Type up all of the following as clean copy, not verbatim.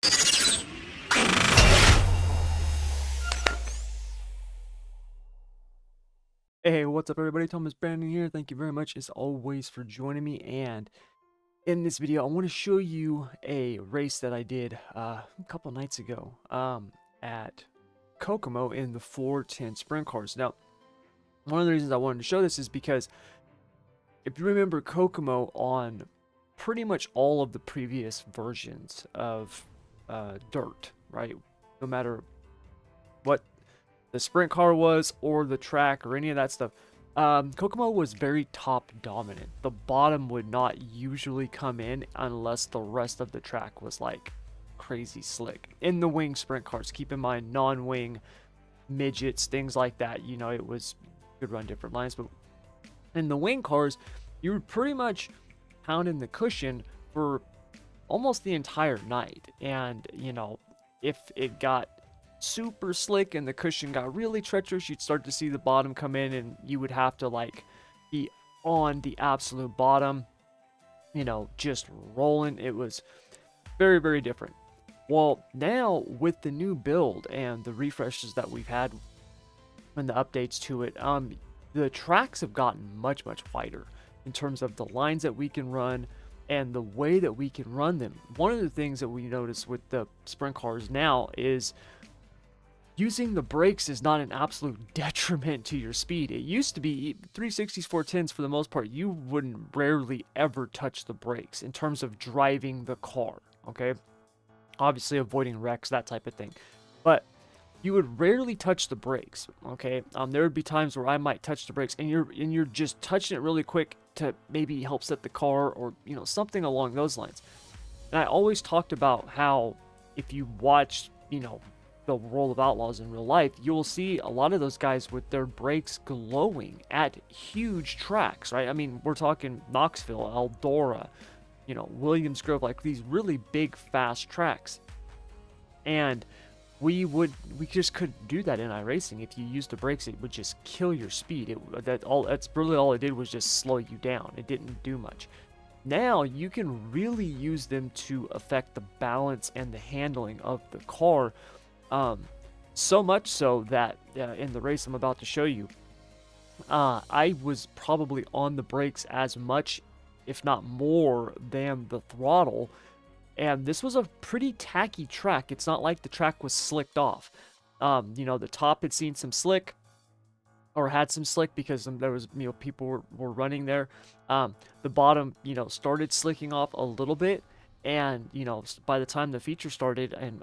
Hey, what's up everybody? Thomas Brandon here. Thank you very much as always for joining me, and in this video I want to show you a race that I did a couple nights ago at Kokomo in the 410 sprint cars. Now, one of the reasons I wanted to show this is because if you remember Kokomo on pretty much all of the previous versions of dirt, right? No matter what the sprint car was or the track or any of that stuff, Kokomo was very top dominant. The bottom would not usually come in unless the rest of the track was like crazy slick. In the wing sprint cars, keep in mind, non-wing midgets, things like that, you know, it was, you could run different lines, but in the wing cars you were pretty much pounding the cushion for almost the entire night. And you know, if it got super slick and the cushion got really treacherous, you'd start to see the bottom come in and you would have to like be on the absolute bottom, you know, just rolling. It was very, very different. Well, now with the new build and the refreshes that we've had and the updates to it, the tracks have gotten much wider in terms of the lines that we can run and the way that we can run them. One of the things that we notice with the sprint cars now is using the brakes is not an absolute detriment to your speed. It used to be 360s, 410s, for the most part, you wouldn't rarely ever touch the brakes in terms of driving the car, okay? Obviously avoiding wrecks, that type of thing. But you would rarely touch the brakes, okay? There would be times where I might touch the brakes and you're just touching it really quick to maybe help set the car or, you know, something along those lines. And I always talked about how if you watch, you know, the World of Outlaws in real life, you will see a lot of those guys with their brakes glowing at huge tracks, right? I mean, we're talking Knoxville, Eldora, you know, Williams Grove, like these really big, fast tracks. And we just couldn't do that in iRacing. If you used the brakes, it would just kill your speed. That's really all it did, was just slow you down. It didn't do much. Now you can really use them to affect the balance and the handling of the car. So much so that in the race I'm about to show you, I was probably on the brakes as much, if not more, than the throttle. And this was a pretty tacky track. It's not like the track was slicked off. You know, the top had seen some slick, or had some slick, because there was, you know, people were running there. The bottom, you know, started slicking off a little bit. And you know, by the time the feature started, and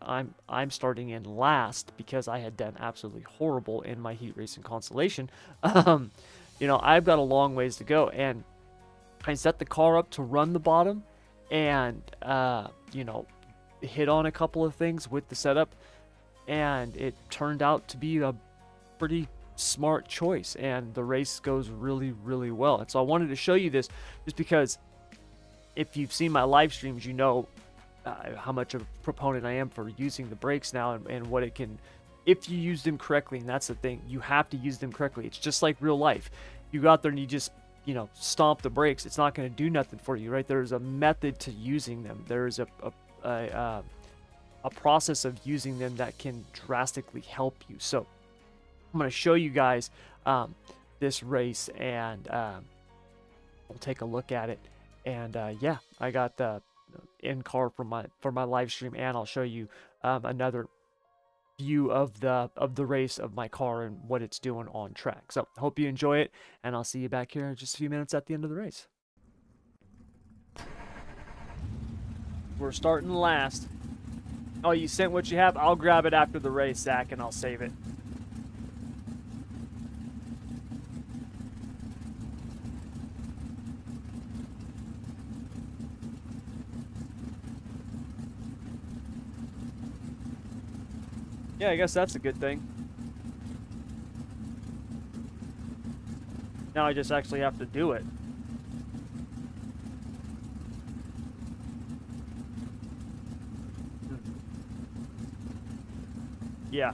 I'm starting in last because I had done absolutely horrible in my heat racing constellation, you know, I've got a long ways to go. And I set the car up to run the bottom, and you know, hit on a couple of things with the setup, and it turned out to be a pretty smart choice, and the race goes really well. And so I wanted to show you this just because if you've seen my live streams, you know how much of a proponent I am for using the brakes now, and what it can, if you use them correctly. And that's the thing, you have to use them correctly. It's just like real life. You go out there and you just, you know, stomp the brakes, it's not going to do nothing for you, right? There's a method to using them. There's a process of using them that can drastically help you. So I'm going to show you guys this race, and we'll take a look at it. And yeah, I got the in-car for my live stream, and I'll show you another view of the race of my car and what it's doing on track. So hope you enjoy it, and I'll see you back here in just a few minutes at the end of the race. We're starting last. Oh, you sent what you have? I'll grab it after the race, Zach, and I'll save it. Yeah, I guess that's a good thing. Now I just actually have to do it. Yeah.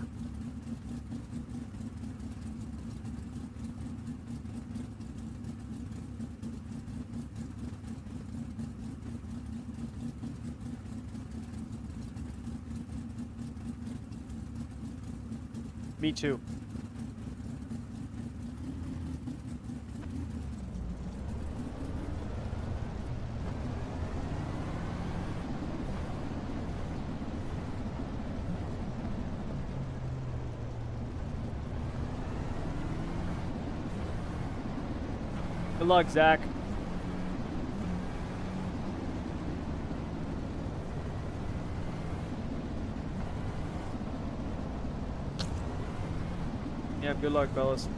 Me too. Good luck, Zach. Yeah, good luck, fellas.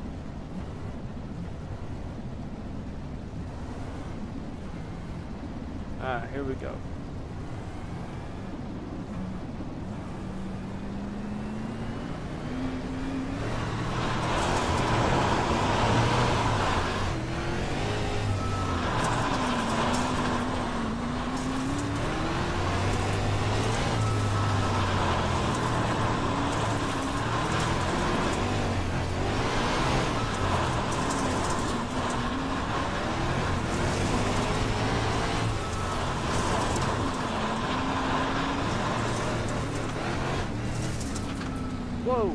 Alright, here we go. Whoa!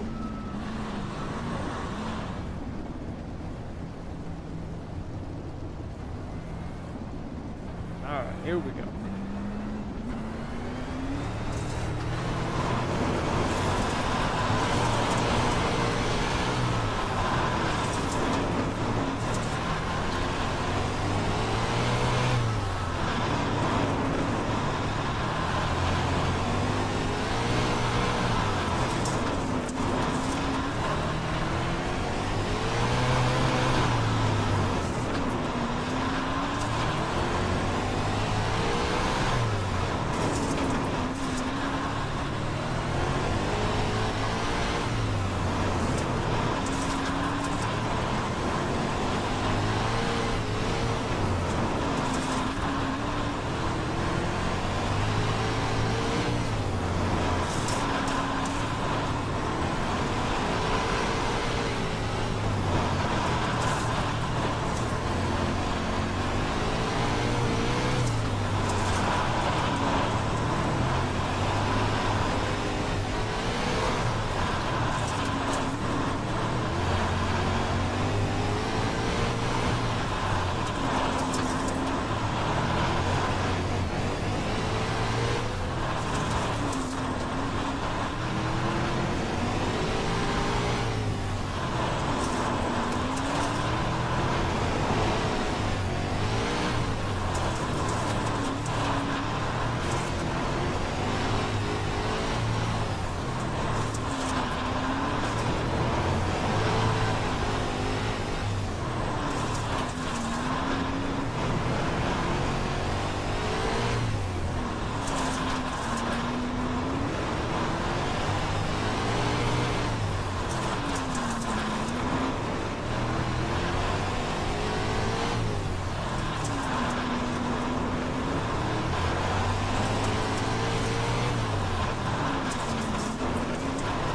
Alright, here we go.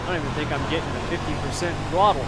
I don't even think I'm getting the 50% throttle.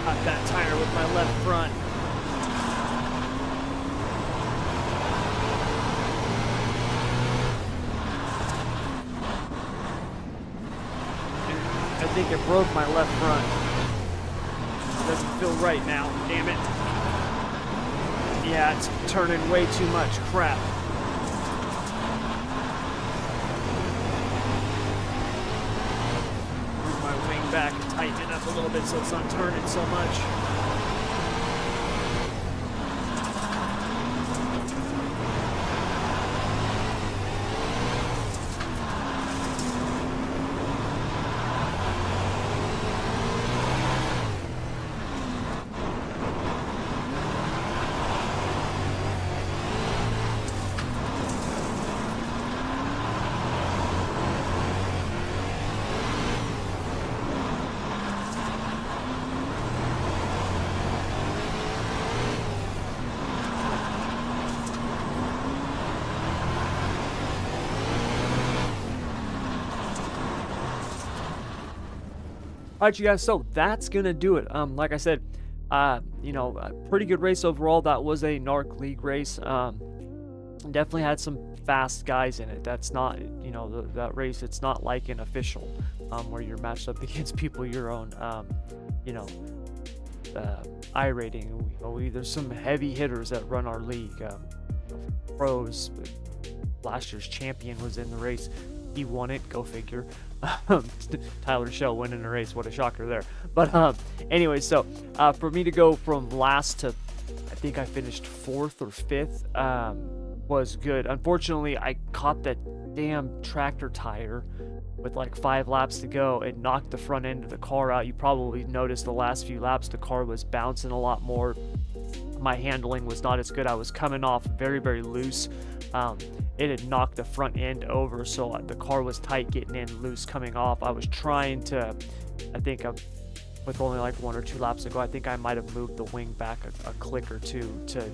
Got that tire with my left front. I think it broke my left front. Doesn't feel right now, damn it. Yeah, it's turning way too much crap. Move my wing back and tighten it up a little bit so it's not turning so much. All right, you guys, so that's gonna do it. Like I said, you know, a pretty good race overall. That was a NARC League race. Definitely had some fast guys in it. That's not, you know, that race, it's not like an official, where you're matched up against people your own, you know, iRating. There's some heavy hitters that run our league. Pros, last year's champion was in the race. He won it, go figure. Tyler Shell winning a race, what a shocker there. But anyway, so for me to go from last to, I think I finished 4th or 5th, was good. Unfortunately, I caught that damn tractor tire with like 5 laps to go and knocked the front end of the car out. You probably noticed the last few laps the car was bouncing a lot more. My handling was not as good. I was coming off very, very loose. It had knocked the front end over, so the car was tight getting in, loose coming off. I was trying to, I think with only like 1 or 2 laps to go, I think I might have moved the wing back a click or two to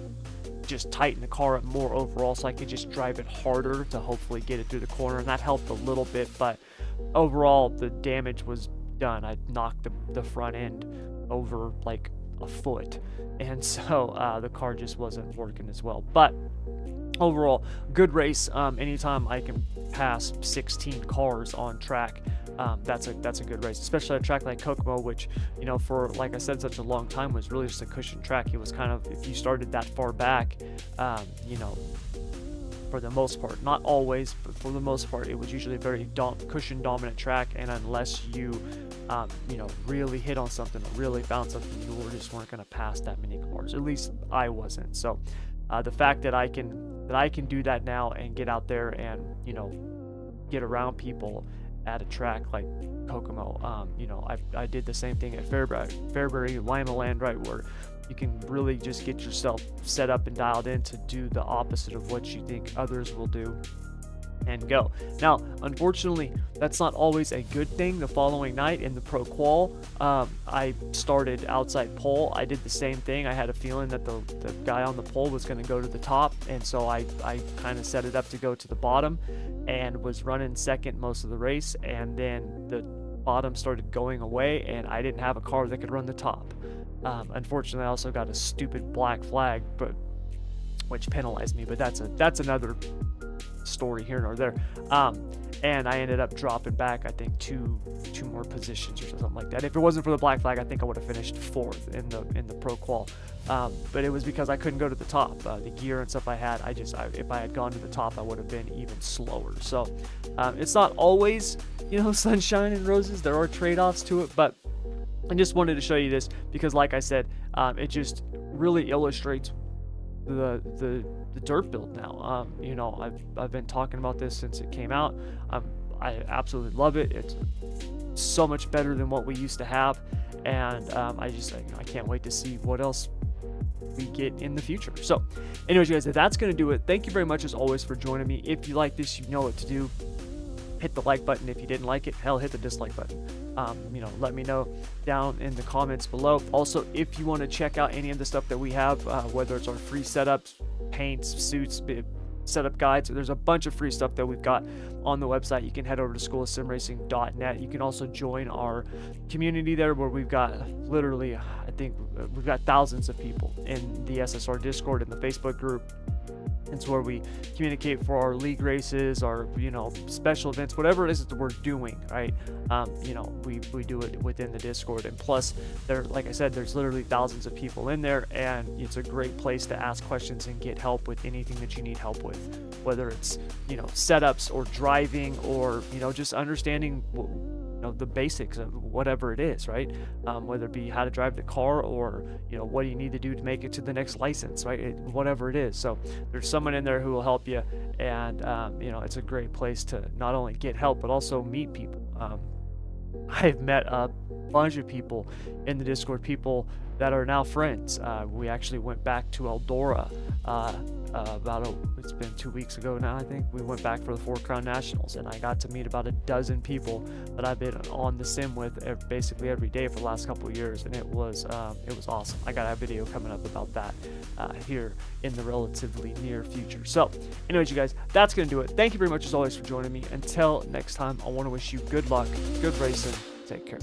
just tighten the car up more overall so I could just drive it harder to hopefully get it through the corner, and that helped a little bit, but overall the damage was done. I knocked the front end over like a foot, and so the car just wasn't working as well. But overall, good race. Anytime I can pass 16 cars on track, that's a good race, especially at a track like Kokomo, which, you know, for, like I said, such a long time was really just a cushion track. It was kind of, if you started that far back, you know, for the most part, not always, but for the most part, it was usually a very cushion dominant track, and unless you you know, really hit on something or really found something, you just weren't going to pass that many cars. At least I wasn't. So the fact that I can do that now and get out there and, you know, get around people at a track like Kokomo, you know, I did the same thing at Fairbury, Lima Land, right, where you can really just get yourself set up and dialed in to do the opposite of what you think others will do and go. Now, unfortunately, that's not always a good thing. The following night in the pro qual, I started outside pole. I did the same thing. I had a feeling that the guy on the pole was going to go to the top, and so I kind of set it up to go to the bottom and was running second most of the race, and then the bottom started going away and I didn't have a car that could run the top. Unfortunately, I also got a stupid black flag, which penalized me, but that's another story here nor there. And I ended up dropping back, I think two more positions or something like that. If it wasn't for the black flag, I think I would have finished 4th in the pro qual. But it was because I couldn't go to the top. The gear and stuff I had, if I had gone to the top, I would have been even slower. So it's not always, you know, sunshine and roses. There are trade-offs to it, but I just wanted to show you this because, like I said, it just really illustrates the dirt build now. You know, I've been talking about this since it came out. I absolutely love it. It's so much better than what we used to have, and I can't wait to see what else we get in the future. So anyways, you guys, that's gonna do it. Thank you very much as always for joining me. If you like this, you know what to do. Hit the like button. If you didn't like it, hell, hit the dislike button. You know, let me know down in the comments below. Also, if you want to check out any of the stuff that we have, whether it's our free setups, paints, suits, setup guides. There's a bunch of free stuff that we've got on the website. You can head over to schoolofsimracing.net. You can also join our community there, where we've got literally, I think we've got thousands of people in the SSR Discord and the Facebook group. It's where we communicate for our league races, our, you know, special events, whatever it is that we're doing, right? You know, we do it within the Discord. And plus, there, like I said, there's literally thousands of people in there, and it's a great place to ask questions and get help with anything that you need help with, whether it's, you know, setups or driving, or, you know, just understanding, you know, the basics of whatever it is, right? Whether it be how to drive the car, or, you know, what do you need to do to make it to the next license, right? Whatever it is. So there's someone in there who will help you, and you know, it's a great place to not only get help but also meet people. I've met a bunch of people in the Discord, people that are now friends. We actually went back to Eldora it's been 2 weeks ago now, I think. We went back for the 4 Crown Nationals, and I got to meet about a dozen people that I've been on the sim with basically every day for the last couple of years, and it was awesome. I got a video coming up about that here in the relatively near future. So anyways, you guys, that's gonna do it. Thank you very much as always for joining me. Until next time, I want to wish you good luck, good racing, take care.